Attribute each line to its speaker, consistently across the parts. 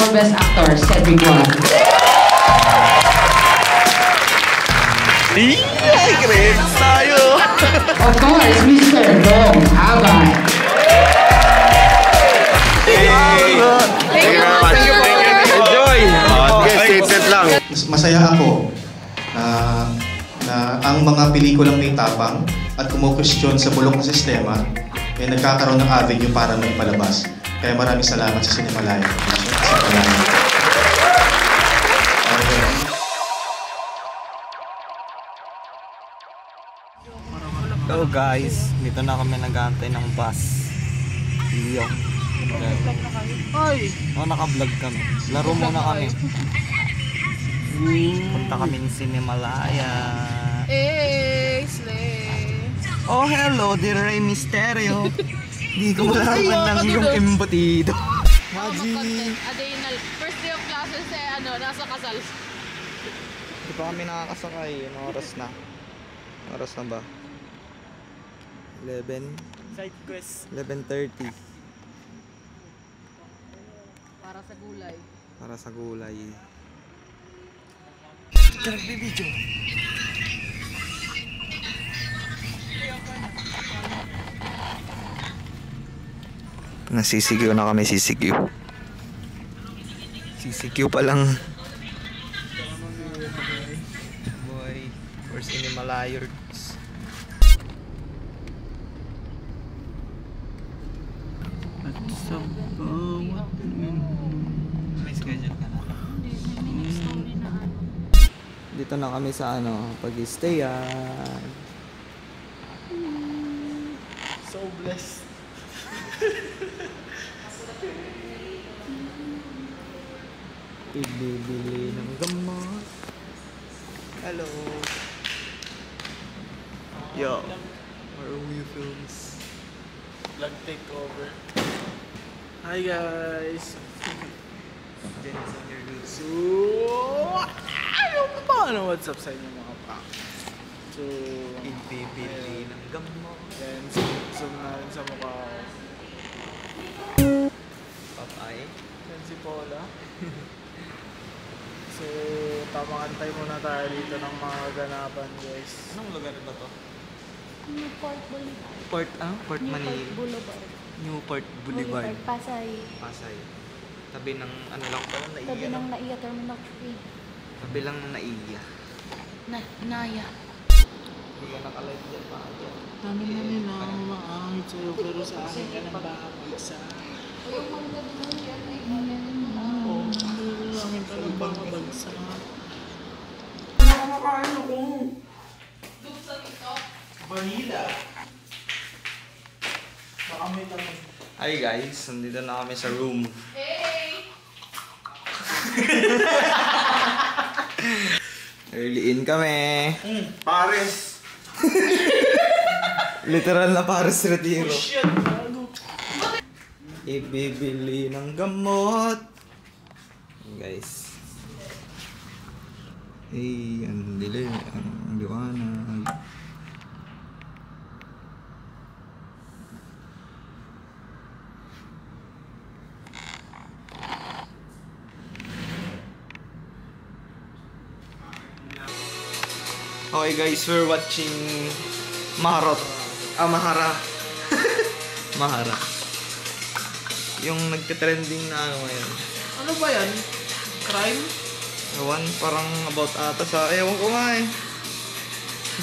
Speaker 1: our best actor, Cedric Juan.
Speaker 2: Ay, credits tayo!
Speaker 1: Of course, Mr. Dong Abay.
Speaker 2: Thank you very much. Enjoy! Statement lang.
Speaker 3: Masaya ako na ang mga pelikulang may tapang at kumukwestiyon sa bulok na sistema ay nagkakaroon ng avenue para maipalabas. Kaya maraming salamat sa Cinemalaya.
Speaker 4: Hello guys, dito na kami nag-aantay ng bus. Yung naka-vlog kami. Laro muna kami. Punta kaming Cinemalaya.
Speaker 5: Slay.
Speaker 4: Oh hello, dear Rey Mysterio. Di ko malaman ng yung embutido. Maji.
Speaker 5: Adrenal. First day of classes nasa kasal.
Speaker 4: Di pa kami nakakasakay. Anong oras na? Oras na ba? 11?
Speaker 6: Side quest.
Speaker 4: 11:30.
Speaker 5: Para sa gulay.
Speaker 4: Para sa gulay.
Speaker 6: Nagbibidyo.
Speaker 4: Nasisigiw na kami, sisigiw. Sisigiw pa lang. Boy, for Cinemalayers.
Speaker 6: At sa bawat may schedule ka na?
Speaker 4: Dito na kami sa pag-stayan.
Speaker 6: So blessed.
Speaker 4: Ibibili ng gamot. Hello. Yo. Maruyo Films.
Speaker 6: Vlog takeover. Hi guys. So, paano what's up sa inyo mga pa? So,
Speaker 4: Ibibili ng gamot.
Speaker 6: then zoom na rin sa mukha ko.
Speaker 4: Papay.
Speaker 6: Yan si Paula. So, tamang antay muna tayo dito ng mga ganapan guys.
Speaker 4: Anong lugar ba to?
Speaker 7: Newport Boulevard.
Speaker 4: Port Manila.
Speaker 7: Newport Boulevard.
Speaker 4: Newport Boulevard.
Speaker 7: Pasay.
Speaker 4: Pasay. Tabi ng lang pala, Naiya.
Speaker 7: Tabi ng Naiya Terminal 3.
Speaker 4: Tabi lang ng Naiya.
Speaker 7: Naya.
Speaker 4: Hindi ka nakalive dyan pa dyan.
Speaker 6: Dami na nila ang maangit sa'yo pero sa akin ka nang bakapagsa.
Speaker 7: Yung mga doon yan ay
Speaker 6: Oo, namin ka nang bakapagsa. Vanilla. Baka may tanong.
Speaker 4: Hi guys, nandito na kami sa room.
Speaker 5: Hey!
Speaker 4: Early in kami.
Speaker 6: Pares!
Speaker 4: Literal na Paris Retiro.
Speaker 6: Shit! Ano?
Speaker 4: Ibibili ng gamot. Guys. Hey, ang dilim. Ang liwanag. Okay guys, we're watching Maharot. Mahara. Mahara. Yung nagte-trending na ngayon.
Speaker 6: Ano ba yan? Crime?
Speaker 4: Ewan, parang about ata sa... Ewan ko nga eh.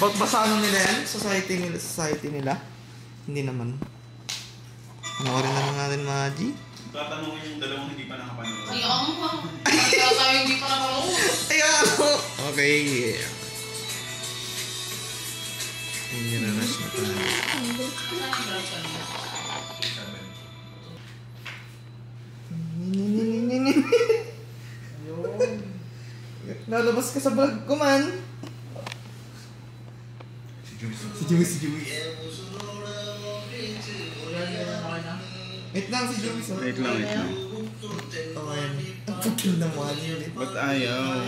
Speaker 4: About ba sa nila yan? Society nila? Hindi naman. Panoorin na lang natin, Maji.
Speaker 2: Tatanungin yung dalawang hindi pa nakapanood.
Speaker 5: Ay, Kaya tayo hindi pa nakalood.
Speaker 4: Ayan! Okay. Ayun, rush na tayo. Nalabas ka sa vlog ko man. Si Joey. Wait lang, si Joey.
Speaker 2: Wait lang.
Speaker 4: Okay. Ang putol naman yun.
Speaker 2: Ba't ayaw?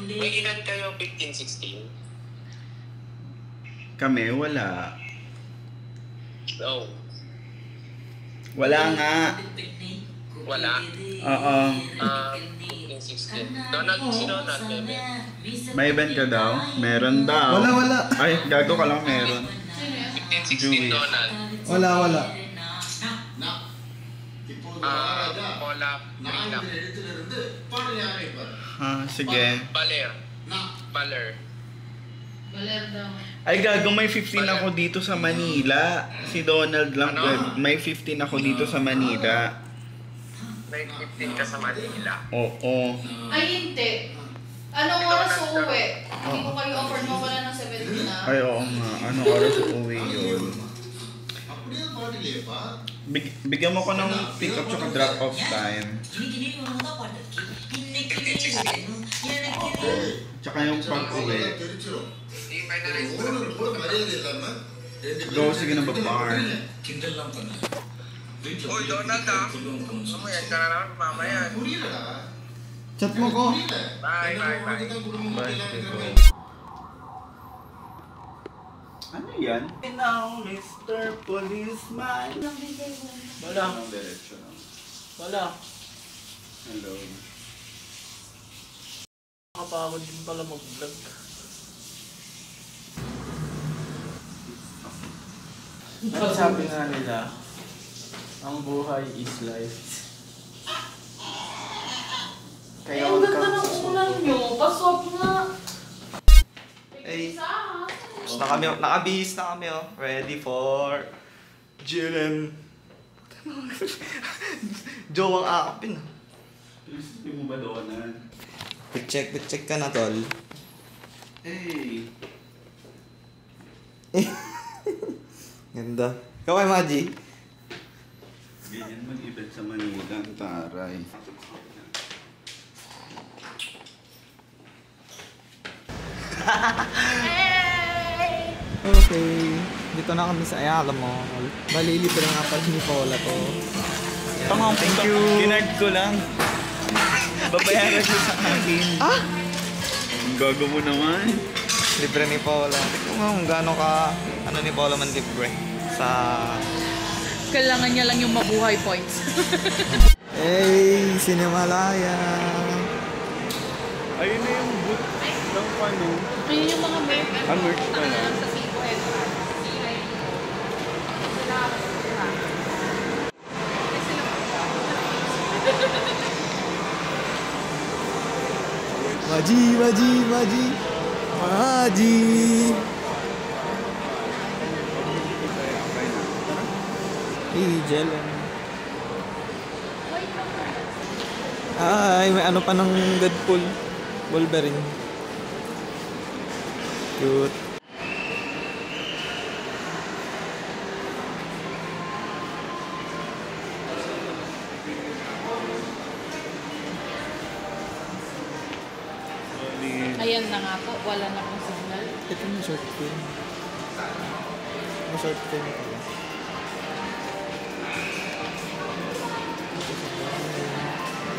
Speaker 8: May edad kayo 15, 16?
Speaker 2: Kami, wala.
Speaker 8: No.
Speaker 2: Wala nga.
Speaker 8: Wala.
Speaker 2: Oo.
Speaker 8: 15-16. Donald, si Donald, bebe.
Speaker 2: May event ka daw? Meron daw.
Speaker 4: Wala.
Speaker 2: Ay, gago ka lang meron.
Speaker 8: 15-16 Donald.
Speaker 4: Wala.
Speaker 8: Paula, Prila.
Speaker 2: Sige.
Speaker 8: Baler.
Speaker 5: Baler daw.
Speaker 2: Ay, gago, may 15 ako dito sa Manila. Si Donald lang. May 15 ako dito sa Manila.
Speaker 8: May 15 ka sa Manila.
Speaker 2: Oo.
Speaker 5: Ay, hindi. Anong oras uuwi? Hindi ko kayo offer mo wala ng 70 na.
Speaker 2: Ay, oo nga. Ano oras uuwi yun? Bigyan mo ko ng pick up tsaka drop off time. Tsaka yung pag-uwi. Go, sige na ba-bar?
Speaker 8: Uy, Donald Sumuyan ka na naman mamaya.
Speaker 4: Chat mo ko.
Speaker 8: Bye.
Speaker 2: Ano yan? Now, Mr. Policeman.
Speaker 6: Wala. Wala.
Speaker 2: Hello.
Speaker 6: Nakapagod din pala mag-vlog. Ano sabi nga nila? Ang buhay is life. Kaya
Speaker 5: Ang ganda ng ulan nyo. Paswap nga.
Speaker 4: Ay. Nakabihis na kami oh. Ready for Jiren. Jowang akapin ah.
Speaker 2: Hindi mo ba doon?
Speaker 4: Check ka na tol.
Speaker 2: Hey.
Speaker 4: Ganda. Ikaw kay Maji.
Speaker 2: Ganyan mag-event sa Manila. Ang taray.
Speaker 4: Okay. Dito na kami sa Ayala Mall. Bali, libre nga pala ni Paula to.
Speaker 2: Thank you. Kinard ko lang. Babayaran mo sa akin.
Speaker 4: Ah!
Speaker 2: Ang gago mo naman.
Speaker 4: Libre ni Paula. Tignan mo kung gaano ka, ano ni Paula man libre. Sa...
Speaker 5: Kailangan niya lang yung mabuhay points.
Speaker 4: Hey! Cinemalaya!
Speaker 2: Ayun na yung boot ng ano.
Speaker 5: Ayun yung mga merch.
Speaker 2: Merch pa lang.
Speaker 5: Sa Cebu Entrance.
Speaker 4: Maji! Hey, Jelen. Ay, may ano pa ng Deadpool. Wolverine. Cute.
Speaker 5: Ayan na nga po. Wala na pong signal.
Speaker 4: Ito yung short film. May short film pala.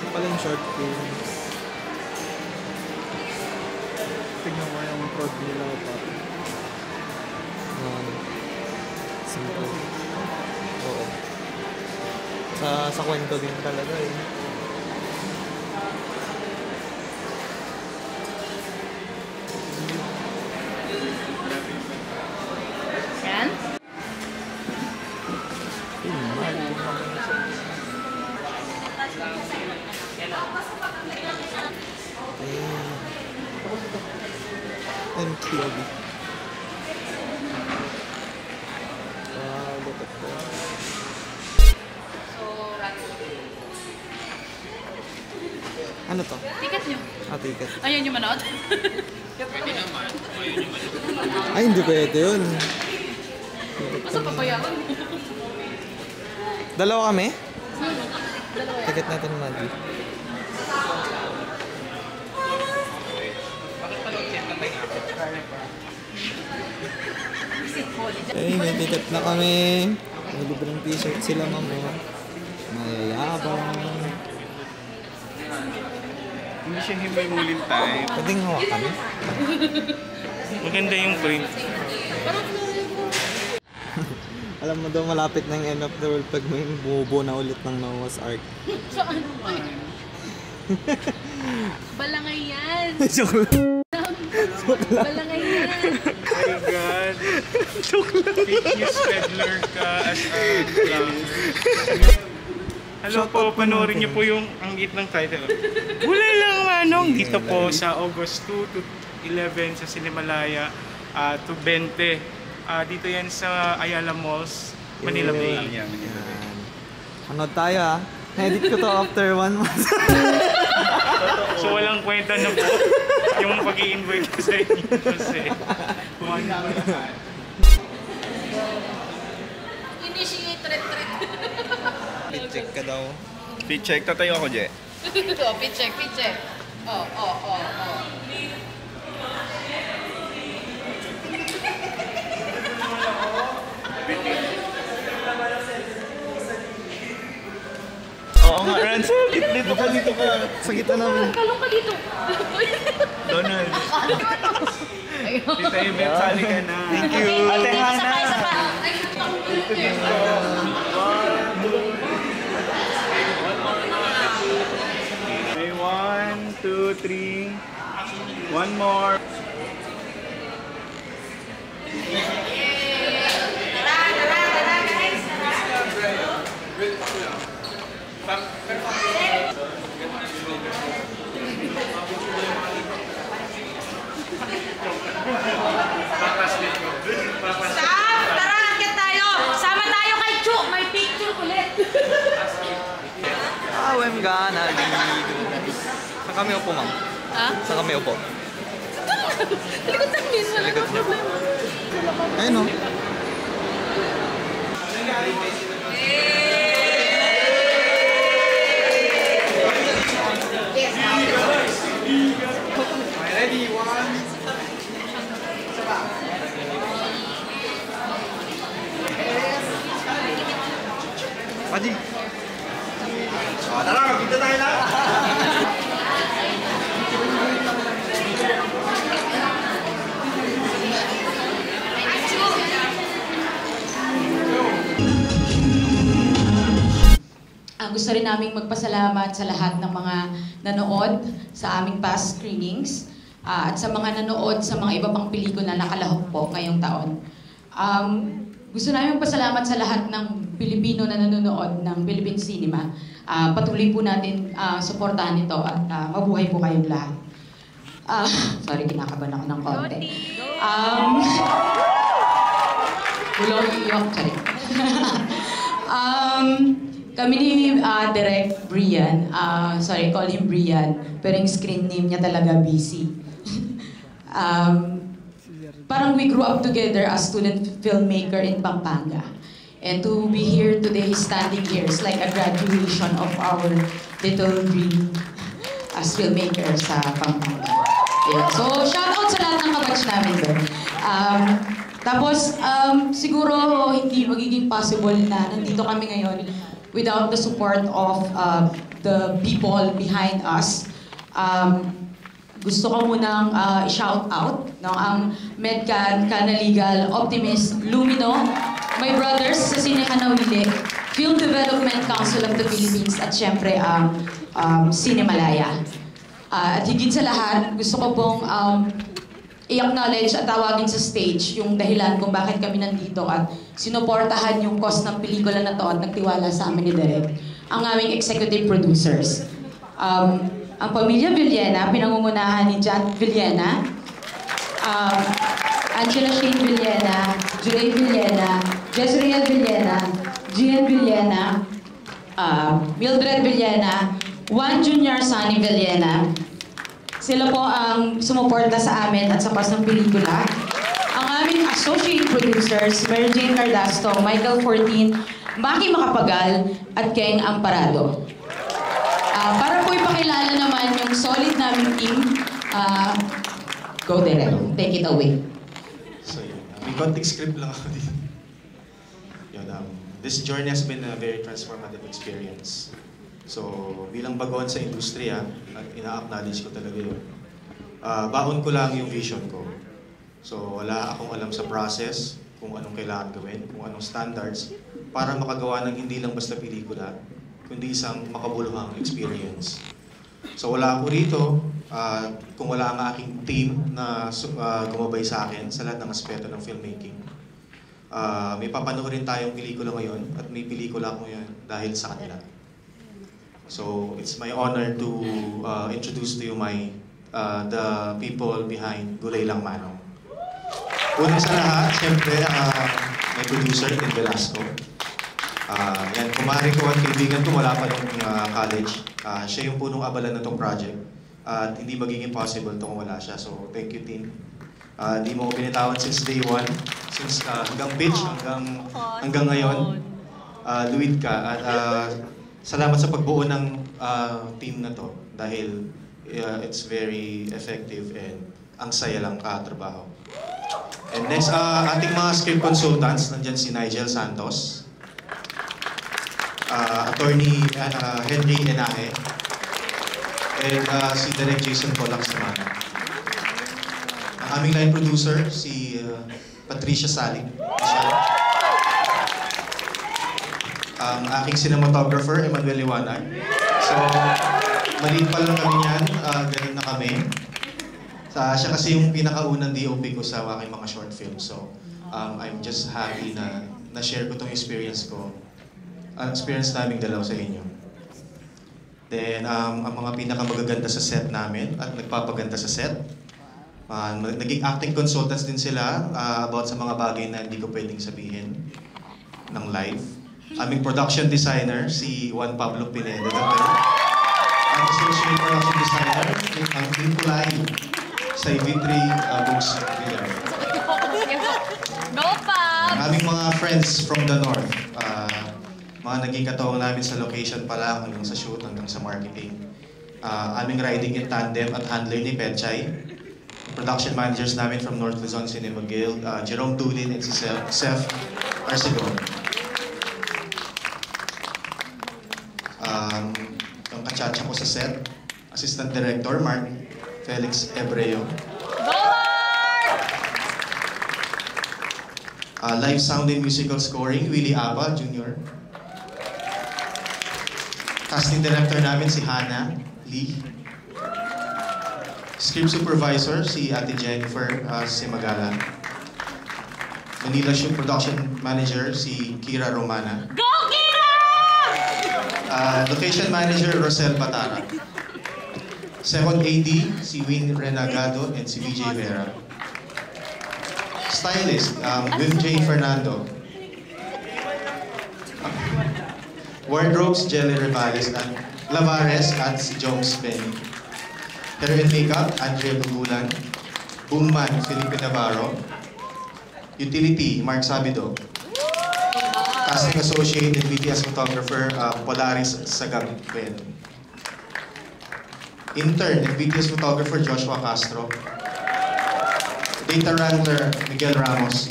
Speaker 4: Ito pala yung short film. Tignan mo yung prod nila pa. Simple. Oo. Sa kwento din talaga eh.
Speaker 5: Yan?
Speaker 4: MQB. Wow, look at that.
Speaker 5: So,
Speaker 4: Ano to?
Speaker 5: ticket nyo.
Speaker 4: Ticket.
Speaker 5: Ayun yung manood.
Speaker 4: Ay, hindi pwede yun.
Speaker 5: Basta papayaran mo.
Speaker 4: Dalawa kami? Ticket natin, Maggie. Hey, may ticket na kami. May libreng t-shirt sila, mamo. Mayayabang.
Speaker 2: Hindi siya himay mulin type.
Speaker 4: Pwedeng hawakan.
Speaker 2: Maganda yung print.
Speaker 5: Parang
Speaker 4: Alam mo daw malapit na yung end of the world pag may bubo na ulit ng Noah's Ark.
Speaker 7: Saan ba? Balangay yan.
Speaker 4: Joke lang.
Speaker 7: Balangay yan.
Speaker 6: Oh my God. Fake news peddler ka as a vlogger. Hello po, panoorin niyo po yung anggit ng title. Wala lang manong dito po sa August 2 to 11 sa Cinemalaya to 20. Dito yan sa Ayala Malls, Manila Bay.
Speaker 4: Anood tayo ah. Na-edit ko to after 1 month.
Speaker 6: So walang kwenta na po yung pag-i-invite ko sa inyo kasi
Speaker 5: Initiate retreat.
Speaker 4: Check ka daw.
Speaker 2: Fit check, tatayo ako, Je.
Speaker 5: Fit check. Oh.
Speaker 2: Oo nga, Ransel, dito ka.
Speaker 4: Sa gitna namin.
Speaker 5: Kalong ka dito.
Speaker 2: Donald.
Speaker 5: Ayun.
Speaker 2: Tita Yvette, sali ka na.
Speaker 4: Thank you.
Speaker 2: Ate Hana.
Speaker 5: Isa pa.
Speaker 2: May 1, 2, 3. One more.
Speaker 5: Tara, akit tayo. Sama tayo kay Chu. May picture ulit.
Speaker 4: I'm gonna leave. Saan kami upo, ma'am?
Speaker 5: Ha?
Speaker 4: Saan kami upo?
Speaker 5: Likod namin. Wala
Speaker 4: Likod
Speaker 5: nang
Speaker 4: niyo.
Speaker 5: problema.
Speaker 4: Ayun o.
Speaker 2: Ready, 1.
Speaker 4: Adi.
Speaker 2: Tara, magkita tayo na.
Speaker 9: Gusto rin naming magpasalamat sa lahat ng mga nanood sa aming past screenings at sa mga nanood sa mga iba pang pelikula na nakalahok po ngayong taon. Gusto namin magpasalamat sa lahat ng Pilipino na nanonood ng Philippine Cinema. Patuloy po natin suportahan ito at mabuhay po kayong lahat. Sorry, kinakabahan ako ng konti. Bulong iyok, sorry. Kami ni Direk Brian, call him Brian, pero yung screen name niya talaga BC. Parang we grew up together as student filmmaker in Pampanga. And to be here today, standing here, is like a graduation of our little dream as filmmakers sa Pampanga. Yeah. So, shout out sa lahat ng kabatch namin doon. Tapos, siguro hindi magiging possible na nandito kami ngayon without the support of the people behind us. Gusto ko munang i-shout out ang Medcan, Canaligal, Optimist, Lumino, my brothers sa Cine Hanawili, Film Development Council of the Philippines, at syempre ang Cinemalaya. At higit sa lahat, gusto ko pong i-acknowledge at tawagin sa stage yung dahilan kung bakit kami nandito at sinuportahan yung cost ng pelikula na to at nagtiwala sa amin ni Direk. Ang aming executive producers. Ang pamilya Villena, pinangungunahan ni Jan Villena, Angela Shane Villena, Juray Villena, Jezreel Villena, Gian Villena, Mildred Villena, Juan Jr. Sunny Villena. Sila po ang sumuporta sa amin at sa cost ng pelikula. Ang aming associate producers, Mary Jane Cardasto, Michael Fortin, Maki Makapagal, at Keng Amparado. Para po ipakilala naman yung solid naming team, go Direk, take it away.
Speaker 3: So yun, may konting script lang ako dito. Yun, this journey has been a very transformative experience. So, bilang baguhan sa industriya, at ina-acknowledge ko talaga yun, baon ko lang yung vision ko. So, wala akong alam sa process, kung anong kailangan gawin, kung anong standards, para makagawa ng hindi lang basta pelikula, kundi isang makabuluhang experience. So wala ako rito kung wala ang aking team na gumabay sa akin sa lahat ng aspeto ng filmmaking. May papanoorin tayong pelikula ngayon at may pelikula ako ngayon dahil sa kanila. So it's my honor to introduce to you the people behind Gulay Lang Manong. Una sa lahat, siyempre, may producer, Tim Velasco. Yan, kumari ko at kaibigan ko, wala pa nung college. Siya yung punong abala na itong project. At hindi magiging possible ito kung wala siya. So, thank you, Tim. Hindi mo ko binitawan since day one. Since hanggang pitch, hanggang ngayon. Luwid ka. At salamat sa pagbuo ng team na to. Dahil it's very effective and ang saya lang katrabaho. And next, ating mga script consultants, nandyan si Nigel Santos, Attorney Henry Enahe, and si Direk Jason Polax naman. Ang aming line producer, si Patricia Salig. Ang aking cinematographer, Emmanuel Liwanag. So, maliit pa lang kami yan, ganun na kami. Siya kasi yung pinakaunang DOP ko sa aking mga short films. So, I'm just happy na na-share ko itong experience ko. Experience naming dalaw sa inyo. Then, ang mga pinakamagaganda sa set namin at nagpapaganda sa set. Naging acting consultants din sila about sa mga bagay na hindi ko pwedeng sabihin ng live. Aming production designer, si Juan Pablo Pineda. Ang associate production designer, ang Tim Kulay sa EV3 Books Dealer.
Speaker 7: Go, Pab!
Speaker 3: Aming mga friends from the north. Mga naging katuwang namin sa location pala hanggang sa shoot, hanggang sa marketing. Aming riding in tandem at handler ni Petchay. Production managers namin from North Luzon Cinema Guild, Jerome Dulin and si Seth Arcedon. Ang kachacha ko sa set, Assistant Director Mark Felix Ebreo.
Speaker 7: Go, Mark!
Speaker 3: Live sound and musical scoring, Willie Aba Jr. Casting director namin si Hannah Lee. Script supervisor si Ate Jennifer Simagala. Manila Shoot production manager si Kira Romana.
Speaker 7: Go, Kira!
Speaker 3: Location manager Rosel Batara. Second AD si Win Renagado and si VJ Vera. Stylist Wim J. Fernando. Wardrobes, Jelly Revales at Lavares at si Jones Benny. Hair and Makeup, Andrea Bugulan. Boomman, Felipe Navarro. Utility, Mark Sabido. Casting Associate and BTS Photographer, Polaris Sagabben. Intern and BTS Photographer, Joshua Castro. Data Wrangler, Miguel Ramos.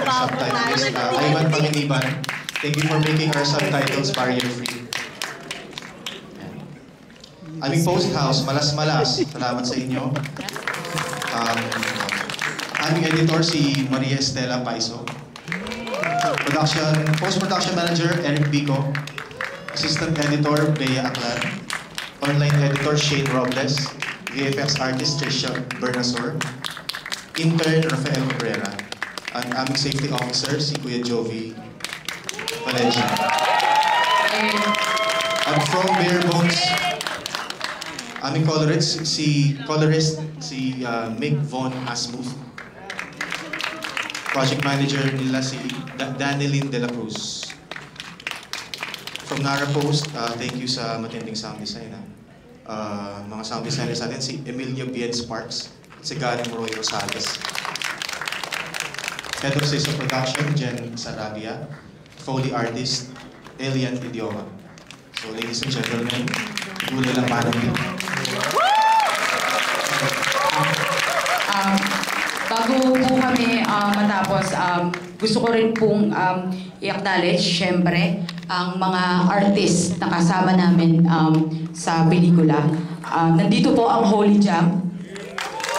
Speaker 3: Subtitlist, Ivan Panginiban. Thank you for making our subtitles barrier-free. Aming post house, Malas-Malas. Salamat sa inyo. Aming editor, si Maria Estela Paiso. Post-production manager, Eric Bico. Assistant editor, Bea Aklan. Online editor, Shane Robles. VFX artist, Tricia Bernasor. Intern, Rafael Cabrera. Ang aming safety officer, si Kuya Jovi Valencia. And from Bare Bones, aming colorist si Mick Von Asmuth. Project manager nila si Danilyn De La Cruz. From Nara Post, thank you sa matinding sound design. Mga sound designers natin, si Emilio Bien Sparks, si Gary Roy Rosales. Head of Sales of Production, Jen Sarabia. Foley artist, Elian Idioma. So ladies and gentlemen, Gulay Lang Manong din.
Speaker 9: Bago po kami matapos, gusto ko rin pong i-acknowledge, syempre, ang mga artist na kasama namin sa pelikula. Nandito po ang Holy Jam.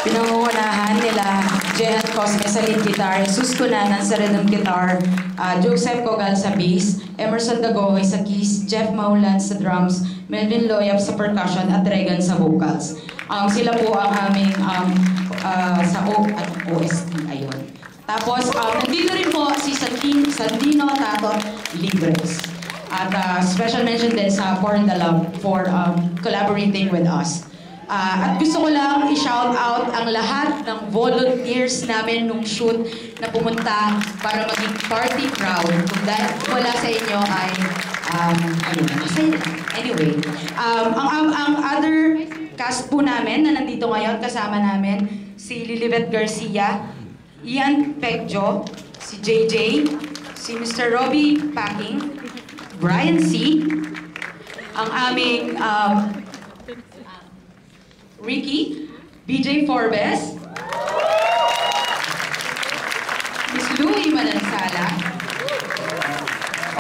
Speaker 9: pinangungunahan nila Jehan Cosme sa lead guitar, Jesus Cunanan sa rhythm guitar, Joseph Cogal sa bass, Emerson Dagohoy sa keys, Jeff Maulan sa drums, Melvin Loyap sa percussion at Regan sa vocals. Sila po ang aming sa OST, ayun. Tapos, nandito rin po si Sandino Tato Libres. At special mention din sa For the Love for collaborating with us. At gusto ko lang i-shout out ang lahat ng volunteers namin nung shoot na pumunta para maging party crowd. Kung wala sa inyo ay, masaya lang. Anyway, ang other cast po namin na nandito ngayon, kasama namin si Lilibet Garcia, Ian Pegjo, si JJ, si Mr. Robbie Packing, Brian C, ang aming Ricky, BJ Forbes, Miss Louie Manansala,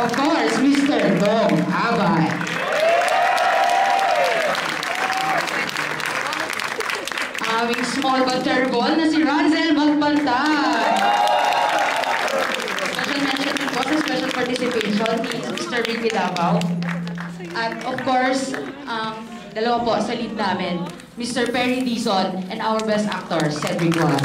Speaker 1: Of course, Mr. Dong Abay.
Speaker 9: aming small but terrible na si Ranzel Magpantay. Special mention din po sa special participation ni Mr. Ricky Davao. At of course, dalawa po sa lead namin, Mr. Perry Dizon and our best actor, Cedric Juan.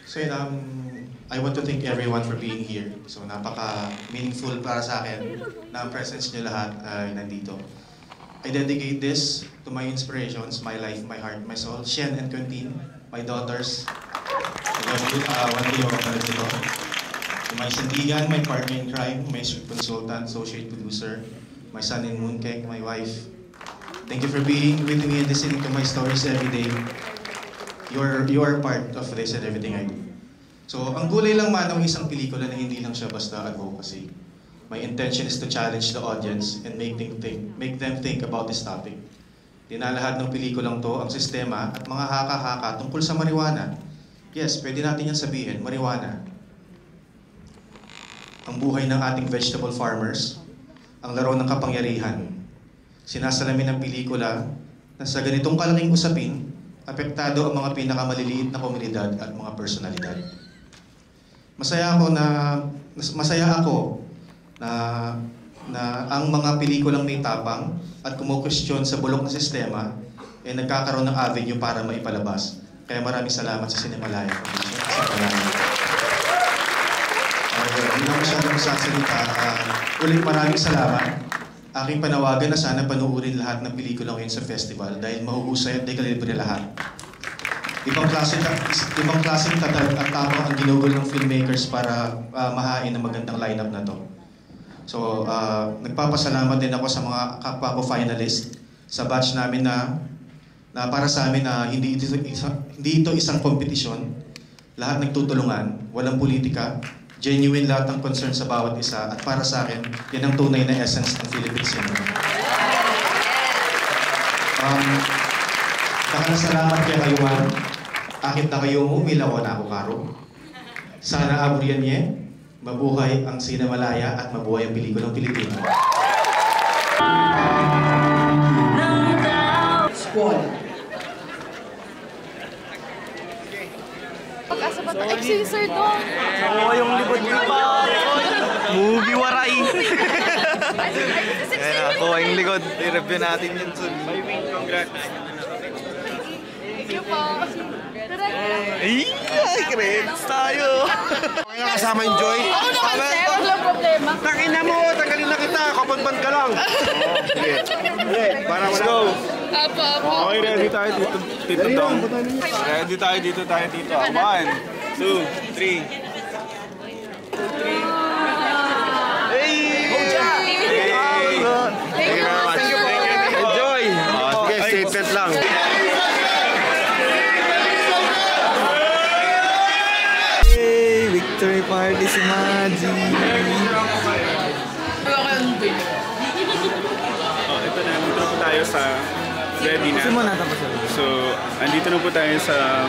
Speaker 3: So I want to thank everyone for being here. So napaka-meaningful para sa akin na ang presence niyo lahat ay nandito. I dedicate this to my inspirations, my life, my heart, my soul, Shen and Quentin, my daughters. I love you. One day ako pala dito. To my sandigan, my partner in crime, my consultant, associate producer, my son in Mooncake, my wife. Thank you for being with me and listening to my stories every day. You are part of this and everything I do. So, ang gulay lang man ng isang pelikula na hindi lang siya basta advocacy. My intention is to challenge the audience and make them think about this topic. Dinalahad ng pelikulang to ang sistema at mga haka-haka tungkol sa marijuana. Yes, pwede natin yan sabihin, marijuana. Ang buhay ng ating vegetable farmers, ang laro ng kapangyarihan. Sinasalamin ng pelikula na sa ganitong kalaking usapin, apektado ang mga pinakamaliliit na komunidad at mga personalidad. Masaya ako na ang mga pelikulang may tapang at kumukwestiyon sa bulok na sistema ay nagkakaroon ng avenue para maipalabas. Kaya maraming salamat sa Cinemalaya Foundation. Hindi na masyadong sasalita. Ulit maraming salamat. Aking panawagan na sana panuorin lahat ng pelikula ngayon sa festival dahil mahuhusay at dekalibre lahat. Ibang klaseng tatag at tapang ang ginugol ng filmmakers para mahain ang magandang lineup na to. So, nagpapasalamat din ako sa mga kapwa ko finalist sa batch namin na para sa amin na hindi ito isang kompetisyon. Lahat nagtutulungan, walang politika, genuine lahat ng concern sa bawat isa at para sa akin, yan ang tunay na essence ng Philippine cinema. Salamat kaya kayo man. Akit na kayo umilaw na ako karo. Sana aburiyan niya, mabuhay ang Cinemalaya at mabuhay ang pelikulang Pilipino.
Speaker 1: Squad.
Speaker 7: Pag-asa ba ito? Si Sir Dong.
Speaker 4: Oo, yung likod-likod. Movie waray. Ayan ako, yung likod. I-review natin yun soon.
Speaker 6: By win, congrats.
Speaker 7: Thank you po.
Speaker 4: Ay, credits tayo.
Speaker 10: Kaya kasama yung Joy.
Speaker 7: Ako naman, sir. Walang problema.
Speaker 10: Tangina mo, tagalin na kita. Kapanpan ka lang. Sige.
Speaker 6: Let's go.
Speaker 7: Apo.
Speaker 6: Okay, ready tayo dito, Tito Dong. Ready tayo dito, Tito. 1, 2, 3.
Speaker 4: Hey!
Speaker 10: Thank you very much.
Speaker 4: Enjoy!
Speaker 10: Sige, statement lang.
Speaker 4: Hey! Victory party si Maji!
Speaker 6: Ito na, dito po tayo sa
Speaker 2: Ready na.
Speaker 4: Simula tapos na.
Speaker 2: So, andito na po tayo sa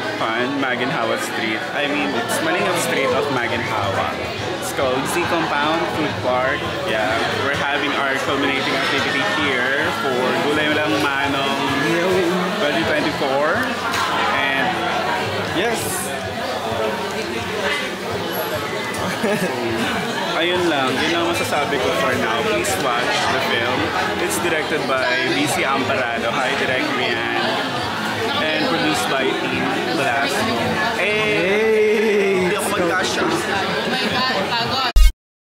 Speaker 2: Maginhawa Street. I mean, it's Maningam Street of Maginhawa. It's called Z Compound Food Park. Yeah, we're having our culminating activity here for Gulay Lang Manong 2024. And, yes! Ayun lang, yun lang masasabi ko for now. Please watch the film. It's directed by BC Amparado. Hi, Direct Rian. And produced by Team Velasco. Hey!